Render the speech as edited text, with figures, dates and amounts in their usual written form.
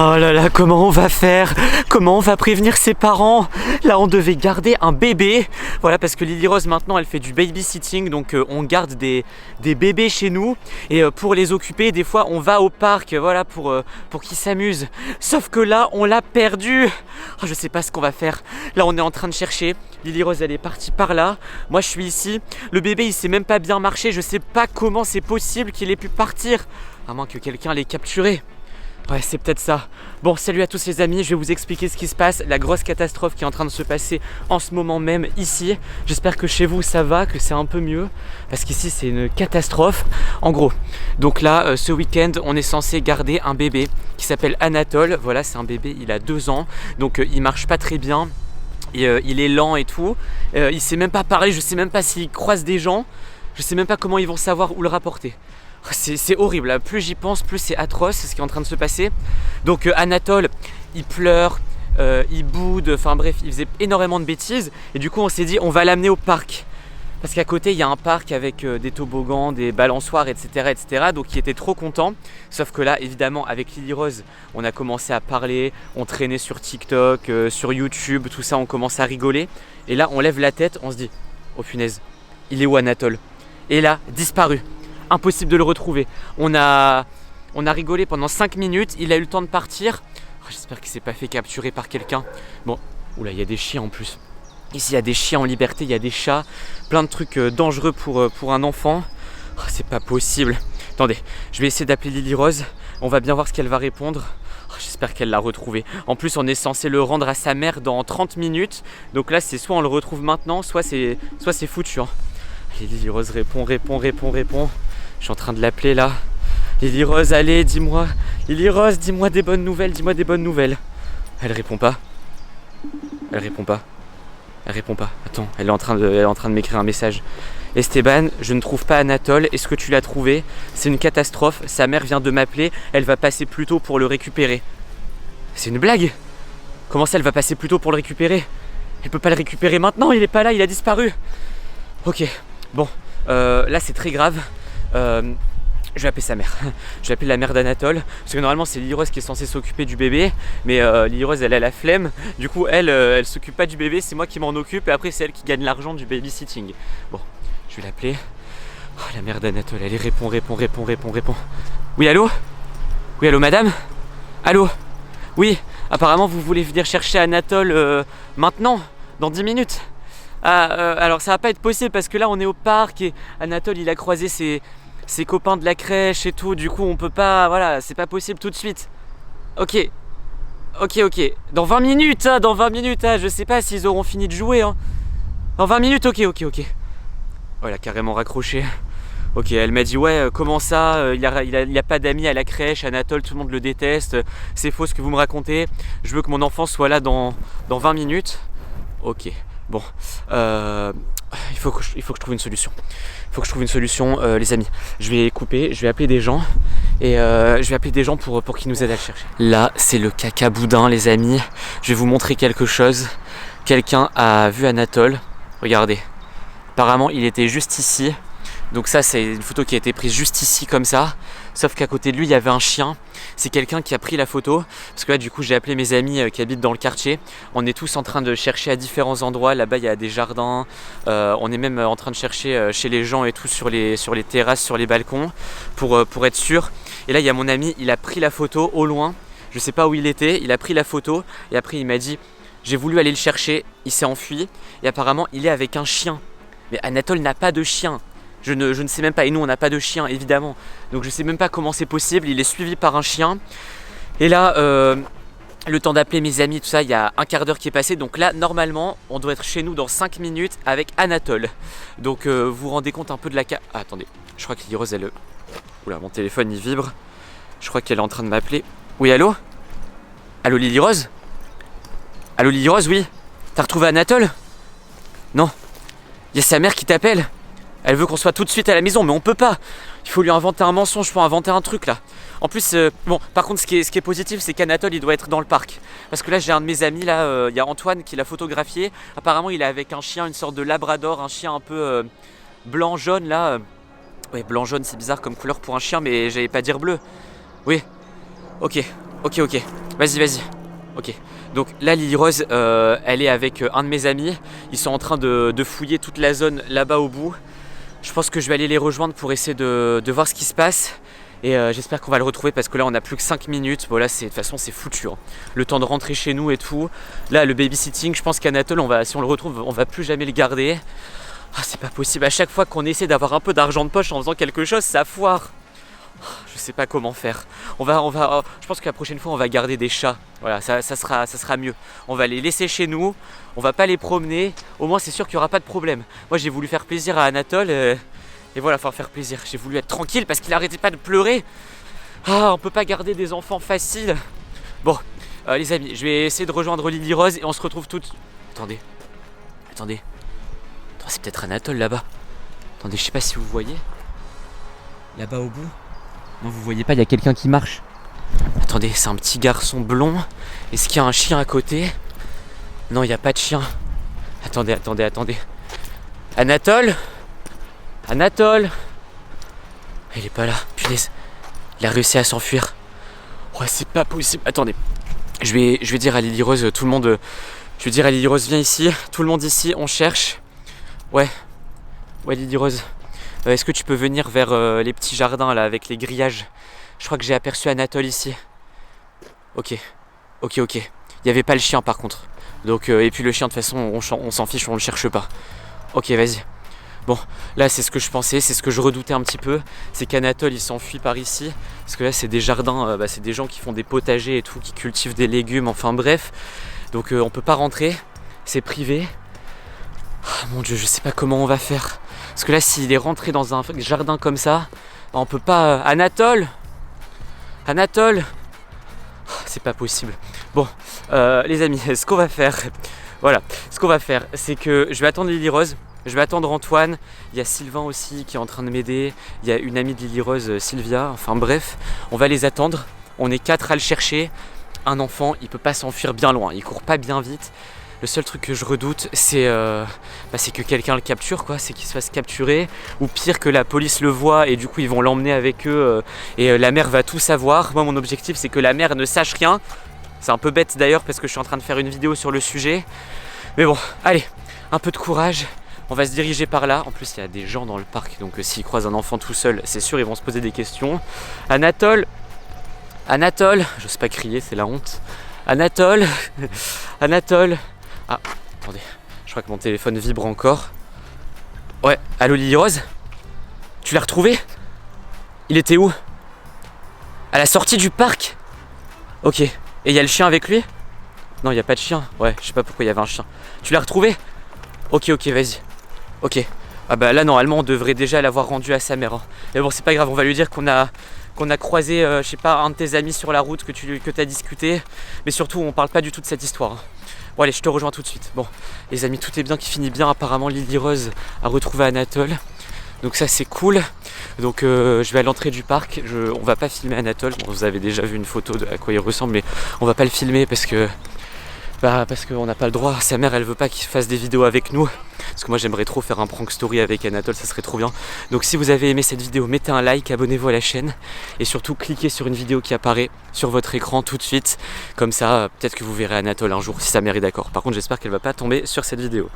Oh là là, comment on va faire? Comment on va prévenir ses parents? Là, on devait garder un bébé. Voilà, parce que Lily Rose, maintenant, elle fait du babysitting. Donc, on garde des bébés chez nous. Et pour les occuper, des fois, on va au parc, voilà, pour qu'ils s'amusent. Sauf que là, on l'a perdu. Oh, je sais pas ce qu'on va faire. Là, on est en train de chercher. Lily Rose, elle est partie par là. Moi, je suis ici. Le bébé, il sait même pas bien marcher. Je sais pas comment c'est possible qu'il ait pu partir. À moins que quelqu'un l'ait capturé. Ouais, c'est peut-être ça. Bon, salut à tous les amis, je vais vous expliquer ce qui se passe, la grosse catastrophe qui est en train de se passer en ce moment même ici. J'espère que chez vous ça va, que c'est un peu mieux, parce qu'ici c'est une catastrophe. En gros, donc là, ce week-end, on est censé garder un bébé qui s'appelle Anatole. Voilà, c'est un bébé, il a 2 ans, donc il marche pas très bien. Et, il est lent et tout. Il sait même pas parler, je sais même pas s'il croise des gens. Je sais même pas comment ils vont savoir où le rapporter. C'est horrible, plus j'y pense, plus c'est atroce ce qui est en train de se passer. Donc Anatole, il pleure, il boude, enfin bref, il faisait énormément de bêtises. Et du coup on s'est dit on va l'amener au parc. Parce qu'à côté il y a un parc avec des toboggans, des balançoires, etc., etc. Donc il était trop content. Sauf que là évidemment avec Lily Rose, on a commencé à parler, on traînait sur TikTok, sur YouTube, tout ça, on commence à rigoler. Et là on lève la tête, on se dit oh punaise, il est où Anatole? Et là, disparu. Impossible de le retrouver. On a rigolé pendant 5 minutes, il a eu le temps de partir. Oh, j'espère qu'il s'est pas fait capturer par quelqu'un. Bon, oula, il y a des chiens en plus. Ici, il y a des chiens en liberté, il y a des chats, plein de trucs dangereux pour un enfant. Oh, c'est pas possible. Attendez, je vais essayer d'appeler Lily Rose. On va bien voir ce qu'elle va répondre. Oh, j'espère qu'elle l'a retrouvé. En plus, on est censé le rendre à sa mère dans 30 minutes. Donc là, c'est soit on le retrouve maintenant, soit c'est foutu. Hein. Lily Rose répond. Je suis en train de l'appeler là. Lily Rose, allez, dis-moi. Lily Rose, dis-moi des bonnes nouvelles, Elle répond pas. Attends, elle est en train de m'écrire un message. Esteban, je ne trouve pas Anatole. Est-ce que tu l'as trouvé? C'est une catastrophe. Sa mère vient de m'appeler. Elle va passer plus tôt pour le récupérer. C'est une blague? Comment ça, elle va passer plus tôt pour le récupérer? Elle peut pas le récupérer maintenant, il est pas là, il a disparu. Ok, bon, là c'est très grave. Je vais appeler sa mère. Je vais appeler la mère d'Anatole. Parce que normalement c'est Lily Rose qui est censée s'occuper du bébé. Mais Lily Rose elle a la flemme. Du coup elle s'occupe pas du bébé, c'est moi qui m'en occupe. Et après c'est elle qui gagne l'argent du babysitting. Bon, je vais l'appeler. Oh, la mère d'Anatole, elle répond. Oui, allô? Oui, allô madame? Allô? Oui, apparemment vous voulez venir chercher Anatole maintenant, dans 10 minutes. Alors ça va pas être possible parce que là on est au parc et Anatole il a croisé ses copains de la crèche et tout, du coup on peut pas, voilà, c'est pas possible tout de suite. Ok, dans 20 minutes, je sais pas s'ils auront fini de jouer, hein. Dans 20 minutes, ok. Oh, elle a carrément raccroché. Ok, elle m'a dit ouais, comment ça, il y a pas d'amis à la crèche, Anatole, tout le monde le déteste, c'est faux ce que vous me racontez, je veux que mon enfant soit là dans 20 minutes. Ok. Bon, il faut que je trouve une solution. Les amis. Je vais couper, je vais appeler des gens et je vais appeler des gens pour qu'ils nous aident à le chercher. Là, c'est le caca boudin, les amis. Je vais vous montrer quelque chose. Quelqu'un a vu Anatole. Regardez. Apparemment, il était juste ici. Donc ça, c'est une photo qui a été prise juste ici comme ça. Sauf qu'à côté de lui, il y avait un chien. C'est quelqu'un qui a pris la photo. Parce que là, du coup, j'ai appelé mes amis qui habitent dans le quartier. On est tous en train de chercher à différents endroits. Là-bas, il y a des jardins. On est même en train de chercher chez les gens et tout, sur les terrasses, sur les balcons, pour être sûr. Et là, il y a mon ami, il a pris la photo au loin. Je sais pas où il était. Il a pris la photo. Et après, il m'a dit, j'ai voulu aller le chercher. Il s'est enfui. Et apparemment, il est avec un chien. Mais Anatole n'a pas de chien. Je ne sais même pas, et nous on n'a pas de chien évidemment, donc je sais même pas comment c'est possible, il est suivi par un chien. Et là, le temps d'appeler mes amis, tout ça, il y a un quart d'heure qui est passé, donc là normalement on doit être chez nous dans 5 minutes avec Anatole. Donc vous vous rendez compte un peu de la attendez, je crois que Lily Rose elle... Oula, mon téléphone il vibre, je crois qu'elle est en train de m'appeler. Oui, allô? Allô Lily Rose? Allô Lily Rose, oui? T'as retrouvé Anatole? Non, il y a sa mère qui t'appelle. Elle veut qu'on soit tout de suite à la maison, mais on peut pas. Il faut lui inventer un mensonge pour inventer un truc là. En plus, bon, par contre, ce qui est positif, c'est qu'Anatole, il doit être dans le parc. Parce que là, j'ai un de mes amis là, il y a Antoine qui l'a photographié. Apparemment, il est avec un chien, une sorte de labrador, un chien un peu blanc-jaune là. Ouais, blanc-jaune, c'est bizarre comme couleur pour un chien, mais j'allais pas dire bleu. Oui, ok. Ok, ok. Vas-y. Ok. Donc là, Lily Rose, elle est avec un de mes amis. Ils sont en train de fouiller toute la zone là-bas au bout. Je pense que je vais aller les rejoindre pour essayer de voir ce qui se passe. Et j'espère qu'on va le retrouver parce que là on a plus que 5 minutes. Bon là de toute façon c'est foutu, hein. Le temps de rentrer chez nous et tout. Là le babysitting, je pense qu'Anatole, si on le retrouve, on va plus jamais le garder. Ah, c'est pas possible, à chaque fois qu'on essaie d'avoir un peu d'argent de poche en faisant quelque chose, ça foire. Je sais pas comment faire. Je pense que la prochaine fois on va garder des chats. Voilà, ça sera mieux. On va les laisser chez nous, on va pas les promener. Au moins c'est sûr qu'il y aura pas de problème. Moi j'ai voulu faire plaisir à Anatole. Et voilà, enfin faire plaisir. J'ai voulu être tranquille parce qu'il arrêtait pas de pleurer. Ah, on peut pas garder des enfants faciles. Bon, les amis, je vais essayer de rejoindre Lily Rose et on se retrouve toutes. Attendez. Attends, c'est peut-être Anatole là-bas. Attendez, je sais pas si vous voyez. Là-bas au bout. Non, vous voyez pas, il y a quelqu'un qui marche. Attendez, c'est un petit garçon blond. Est-ce qu'il y a un chien à côté? Non, il n'y a pas de chien. Attendez. Anatole. Il est pas là, punaise. Il a réussi à s'enfuir. Ouais, c'est pas possible. Attendez. Je vais dire à Lily Rose, tout le monde. Je vais dire à Lily Rose, viens ici. Tout le monde ici, on cherche. Ouais, Lily Rose. Est-ce que tu peux venir vers les petits jardins là avec les grillages? Je crois que j'ai aperçu Anatole ici. Ok. Il n'y avait pas le chien par contre. Donc, et puis le chien de toute façon on s'en fiche, on le cherche pas. Ok, vas-y. Bon, là c'est ce que je pensais, c'est ce que je redoutais un petit peu. C'est qu'Anatole il s'enfuit par ici. Parce que là c'est des jardins, c'est des gens qui font des potagers et tout, qui cultivent des légumes, enfin bref. Donc on peut pas rentrer, c'est privé. Oh, mon dieu, je sais pas comment on va faire. Parce que là s'il est rentré dans un jardin comme ça, on peut pas... Anatole, oh, c'est pas possible. Bon, les amis, ce qu'on va faire, c'est que je vais attendre Lily Rose. Je vais attendre Antoine, il y a Sylvain aussi qui est en train de m'aider, il y a une amie de Lily Rose, Sylvia, enfin bref, on va les attendre, on est 4 à le chercher. Un enfant, il peut pas s'enfuir bien loin, il court pas bien vite. Le seul truc que je redoute, c'est que quelqu'un le capture, quoi, c'est qu'il se fasse capturer, ou pire que la police le voit et du coup ils vont l'emmener avec eux et la mère va tout savoir. Moi mon objectif c'est que la mère ne sache rien. C'est un peu bête d'ailleurs parce que je suis en train de faire une vidéo sur le sujet. Mais bon, allez, un peu de courage. On va se diriger par là. En plus, il y a des gens dans le parc. Donc, s'ils croisent un enfant tout seul, c'est sûr, ils vont se poser des questions. Anatole. J'ose pas crier, c'est la honte. Anatole. Ah, attendez. Je crois que mon téléphone vibre encore. Ouais, allô Lily Rose? Tu l'as retrouvé? Il était où? À la sortie du parc? Ok. Et il y a le chien avec lui? Non, il n'y a pas de chien. Ouais, je sais pas pourquoi il y avait un chien. Tu l'as retrouvé? Ok, vas-y. Ok. Ah bah là normalement on devrait déjà l'avoir rendu à sa mère. Hein. Mais bon c'est pas grave, on va lui dire qu'on a croisé, je sais pas, un de tes amis sur la route, que t'as discuté. Mais surtout on parle pas du tout de cette histoire. Hein. Bon allez, je te rejoins tout de suite. Bon, les amis, tout est bien qui finit bien. Apparemment Lily Rose a retrouvé Anatole. Donc ça c'est cool. Donc je vais à l'entrée du parc. On va pas filmer Anatole. Bon, vous avez déjà vu une photo de à quoi il ressemble, mais on va pas le filmer parce qu'on n'a pas le droit. Sa mère elle veut pas qu'il fasse des vidéos avec nous. Parce que moi j'aimerais trop faire un prank story avec Anatole, ça serait trop bien. Donc si vous avez aimé cette vidéo, mettez un like, abonnez-vous à la chaîne. Et surtout cliquez sur une vidéo qui apparaît sur votre écran tout de suite. Comme ça, peut-être que vous verrez Anatole un jour si sa mère est d'accord. Par contre j'espère qu'elle va pas tomber sur cette vidéo.